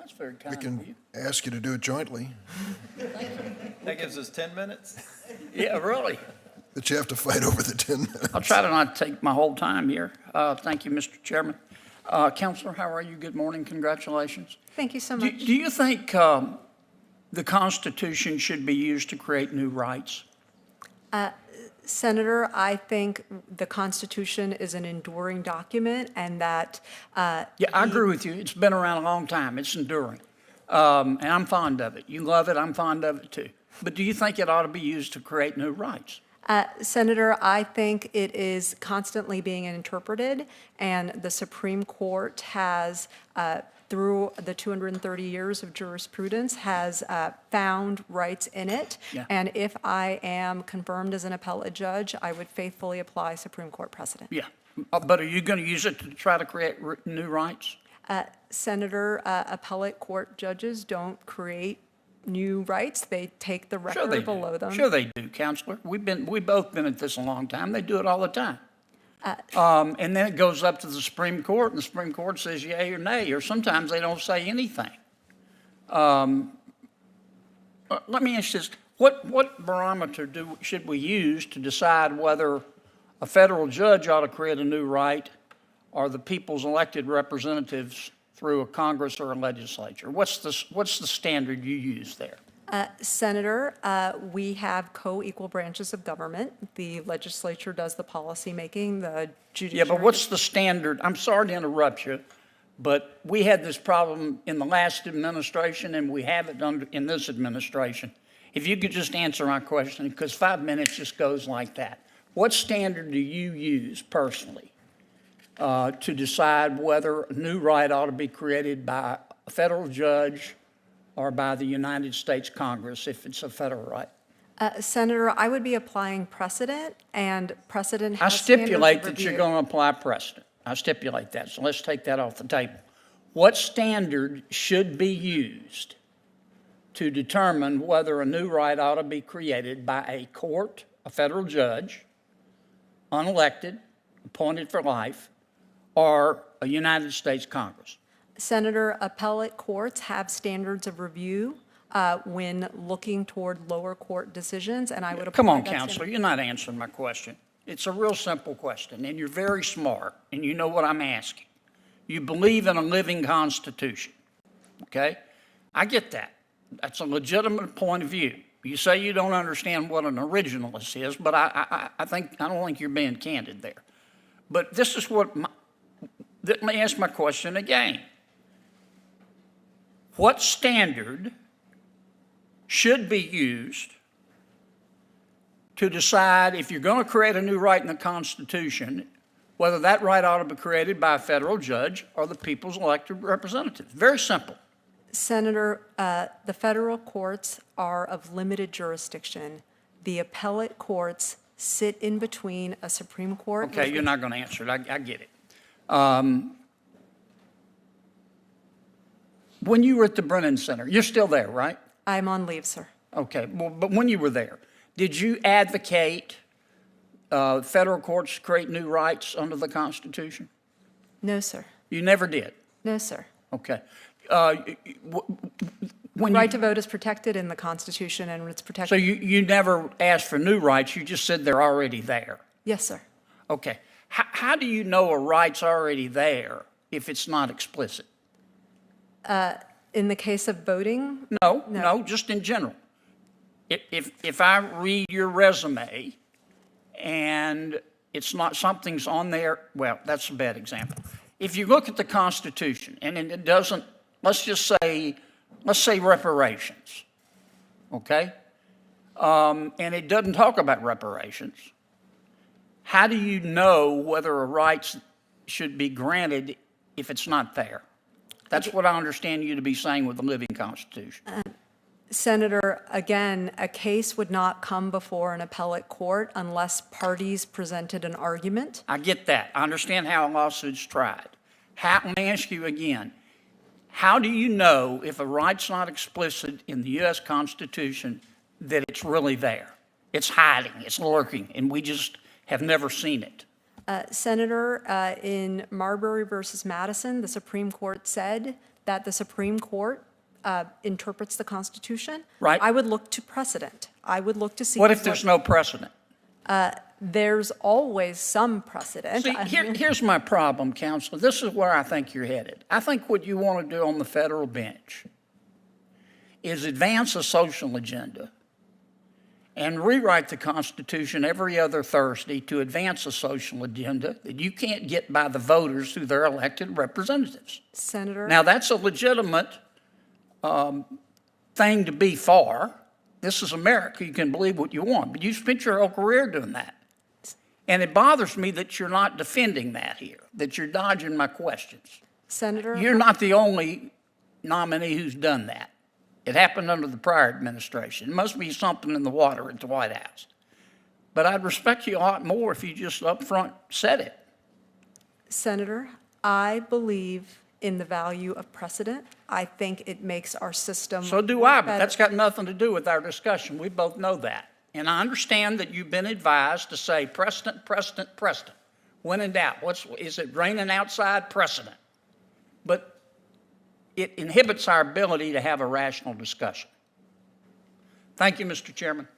That's very We kind of you. can ask you to do it jointly, That gives us 10 minutes? Yeah, really. but you have to fight over the 10 minutes. I'll try to not take my whole time here. Thank you, Mr. Chairman. Counselor, how are you? Good morning. Congratulations. Thank you so Do much. you think the Constitution should be used to create new rights? Senator, I think the Constitution is an enduring document and that. Yeah, I agree with you. It's been around a long time. It's enduring. And I'm fond of it. You love it. I'm fond of it too. But do you think it ought to be used to create new rights? Senator, I think it is constantly being interpreted, and the Supreme Court has, through the 230 years of jurisprudence, has found rights in it. Yeah. And if I am confirmed as an appellate judge, I would faithfully apply Supreme Court precedent. Yeah. But are you going to use it to try to create new rights? Senator, appellate court judges don't create new rights. They take the Sure they record below do. them. Sure they do, Counselor. We've both been at this a long time. They do it all the time. And then it goes up to the Supreme Court, and the Supreme Court says yay or nay, or sometimes they don't say anything. Let me ask you this. What barometer should we use to decide whether a federal judge ought to create a new right or the people's elected representatives through a Congress or a legislature? What's the standard you use there? Senator, we have co-equal branches of government. The legislature does the policy making, the judiciary. Yeah, but what's the standard? I'm sorry to interrupt you, but we had this problem in the last administration, and we have it in this administration. If you could just answer my question, because 5 minutes just goes like that. What standard do you use personally to decide whether a new right ought to be created by a federal judge or by the United States Congress if it's a federal right? Senator, I would be applying precedent, and precedent I has standards of stipulate that you're review. going to apply precedent. I stipulate that, so let's take that off the table. What standard should be used to determine whether a new right ought to be created by a court, a federal judge, unelected, appointed for life, or a United States Congress? Senator, appellate courts have standards of review when looking toward lower court decisions, and I would apply Come on, that Counselor, standard. you're not answering my question. It's a real simple question, and you're very smart, and you know what I'm asking. You believe in a living Constitution, okay? I get that. That's a legitimate point of view. You say you don't understand what an originalist is, but I don't think you're being candid there. But this is what let me ask my question again. What standard should be used to decide if you're going to create a new right in the Constitution, whether that right ought to be created by a federal judge or the people's elected representatives? Very simple. Senator, the federal courts are of limited jurisdiction. The appellate courts sit in between a Supreme Court. Okay, you're not going to answer it. I get it. When you were at the Brennan Center, you're still there, right? I'm on leave, sir. Okay, well, but when you were there, did you advocate federal courts create new rights under the Constitution? No, sir. You never did? No, sir. Okay. The right to vote is protected in the Constitution, and it's protected. So you never asked for new rights, you just said they're already there? Yes, sir. Okay. How do you know a right's already there if it's not explicit? In the case of voting, No, just in general. If I read your resume and it's not, something's on there, well, that's a bad example. If you look at the Constitution and it doesn't, let's say reparations, okay? And it doesn't talk about reparations. How do you know whether a right should be granted if it's not there? That's what I understand you to be saying with the living Constitution. Senator, again, a case would not come before an appellate court unless parties presented an argument. I get that. I understand how a lawsuit's tried. Let me ask you again. How do you know if a right's not explicit in the U.S. Constitution that it's really there? It's hiding, it's lurking, and we just have never seen it. Senator, in Marbury versus Madison, the Supreme Court said that the Supreme Court interprets the Constitution. Right. I would look to precedent. I would look to see. What if there's no precedent? There's always some precedent. See, here's my problem, Counselor. This is where I think you're headed. I think what you want to do on the federal bench is advance a social agenda and rewrite the Constitution every other Thursday to advance a social agenda that you can't get by the voters through their elected representatives. Senator. Now, that's a legitimate thing to be for. This is America. You can believe what you want, but you spent your whole career doing that. And it bothers me that you're not defending that here, that you're dodging my questions. Senator. You're not the only nominee who's done that. It happened under the prior administration. It must be something in the water at the White House. But I'd respect you a lot more if you just up front said it. Senator, I believe in the value of precedent. I think it makes our system. So do I, but better. that's got nothing to do with our discussion. We both know that. And I understand that you've been advised to say precedent, precedent, precedent. When in doubt, is it raining outside? Precedent. But it inhibits our ability to have a rational discussion. Thank you, Mr. Chairman.